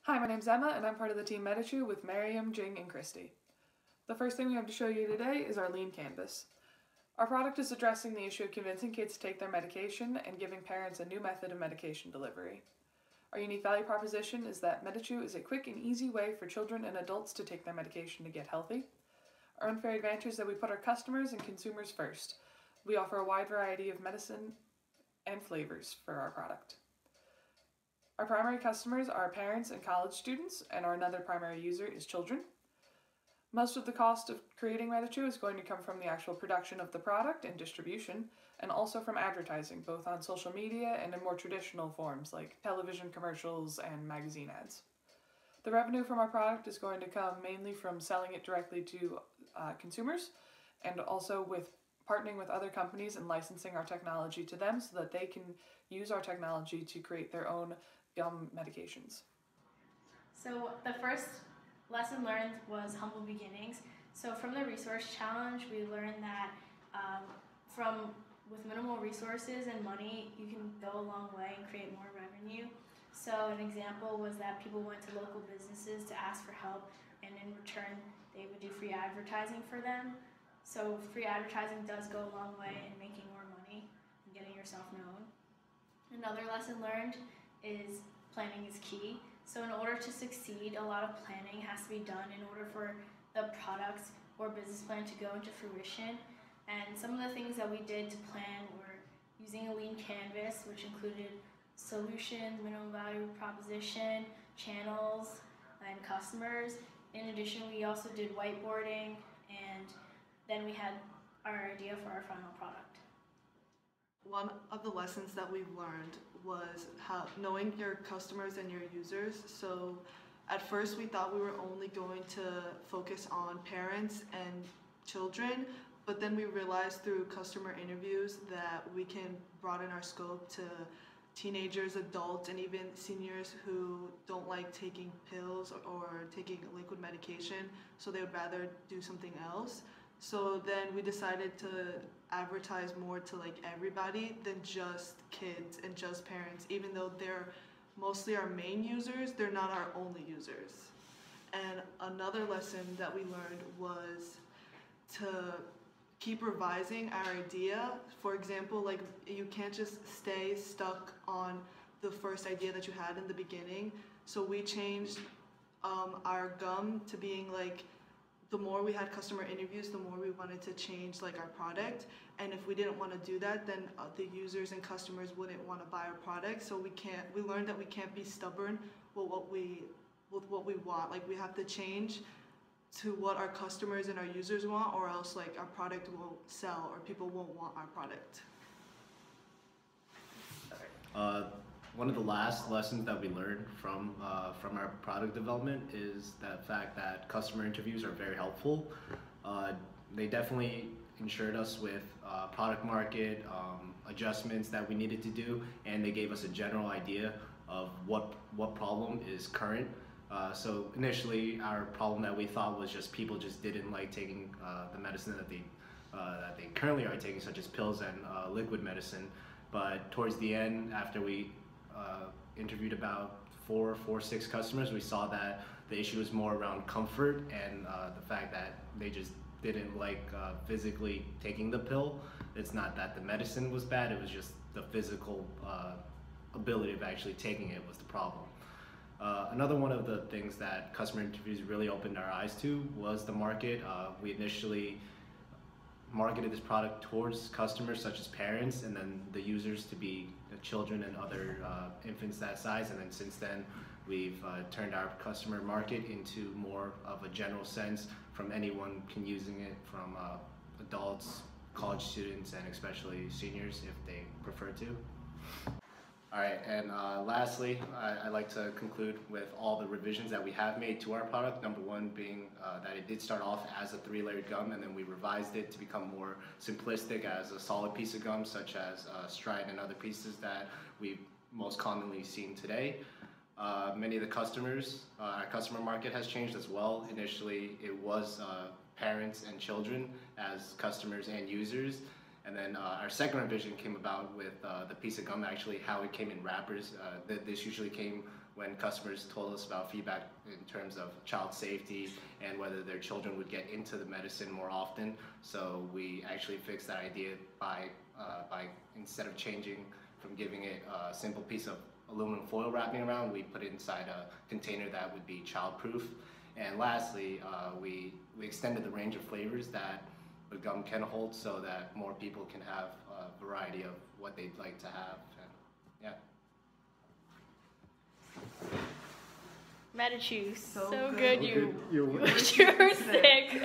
Hi, my name's Emma, and I'm part of the team Medichew with Miriam, Jing, and Christy. The first thing we have to show you today is our lean canvas. Our product is addressing the issue of convincing kids to take their medication and giving parents a new method of medication delivery. Our unique value proposition is that Medichew is a quick and easy way for children and adults to take their medication to get healthy. Our unfair advantage is that we put our customers and consumers first. We offer a wide variety of medicine and flavors for our product. Our primary customers are parents and college students, and our another primary user is children. Most of the cost of creating Medichew is going to come from the actual production of the product and distribution, and also from advertising, both on social media and in more traditional forms like television commercials and magazine ads. The revenue from our product is going to come mainly from selling it directly to consumers, and also with partnering with other companies and licensing our technology to them so that they can use our technology to create their own gum medications. So the first lesson learned was humble beginnings. So from the resource challenge, we learned that with minimal resources and money, you can go a long way and create more revenue. So an example was that people went to local businesses to ask for help, and in return, they would do free advertising for them. So free advertising does go a long way in making more money and getting yourself known. Another lesson learned is planning is key. So in order to succeed, a lot of planning has to be done in order for the products or business plan to go into fruition. And some of the things that we did to plan were using a lean canvas, which included solutions, minimum value proposition, channels, and customers. In addition, we also did whiteboarding, and then we had our idea for our final product. One of the lessons that we've learned was knowing your customers and your users. So at first we thought we were only going to focus on parents and children, but then we realized through customer interviews that we can broaden our scope to teenagers, adults, and even seniors who don't like taking pills or taking liquid medication, so they would rather do something else. So then we decided to advertise more to like everybody than just kids and just parents. Even though they're mostly our main users, they're not our only users. And another lesson that we learned was to keep revising our idea. For example, like you can't just stay stuck on the first idea that you had in the beginning. So we changed our gum to being like, the more we had customer interviews, the more we wanted to change like our product. And if we didn't want to do that, then the users and customers wouldn't want to buy our product. So we learned that we can't be stubborn with what we want. Like we have to change to what our customers and our users want, or else like our product won't sell or people won't want our product. One of the last lessons that we learned from our product development is the fact that customer interviews are very helpful. They definitely ensured us with product market adjustments that we needed to do, and they gave us a general idea of what problem is current. So initially, our problem that we thought was just people just didn't like taking the medicine that they currently are taking, such as pills and liquid medicine. But towards the end, after we interviewed about 6 customers, we saw that the issue was more around comfort and the fact that they just didn't like physically taking the pill. It's not that the medicine was bad, it was just the physical ability of actually taking it was the problem. Another one of the things that customer interviews really opened our eyes to was the market. We initially marketed this product towards customers such as parents, and then the users to be children and other infants that size. And then since then, we've turned our customer market into more of a general sense, from anyone can using it, from adults, college students, and especially seniors if they prefer to. All right, and lastly, I'd like to conclude with all the revisions that we have made to our product. Number one being that it did start off as a 3-layered gum, and then we revised it to become more simplistic as a solid piece of gum, such as Stride and other pieces that we've most commonly seen today. Many of the customers, our customer market has changed as well. Initially, it was parents and children as customers and users. And then our second revision came about with the piece of gum, actually how it came in wrappers. This usually came when customers told us about feedback in terms of child safety and whether their children would get into the medicine more often. So we actually fixed that idea by instead of changing from giving it a simple piece of aluminum foil wrapping around, we put it inside a container that would be child-proof. And lastly, we extended the range of flavors that the gum can hold so that more people can have a variety of what they'd like to have. And, yeah. Medichew, so So good, good. you You're wish you were sick.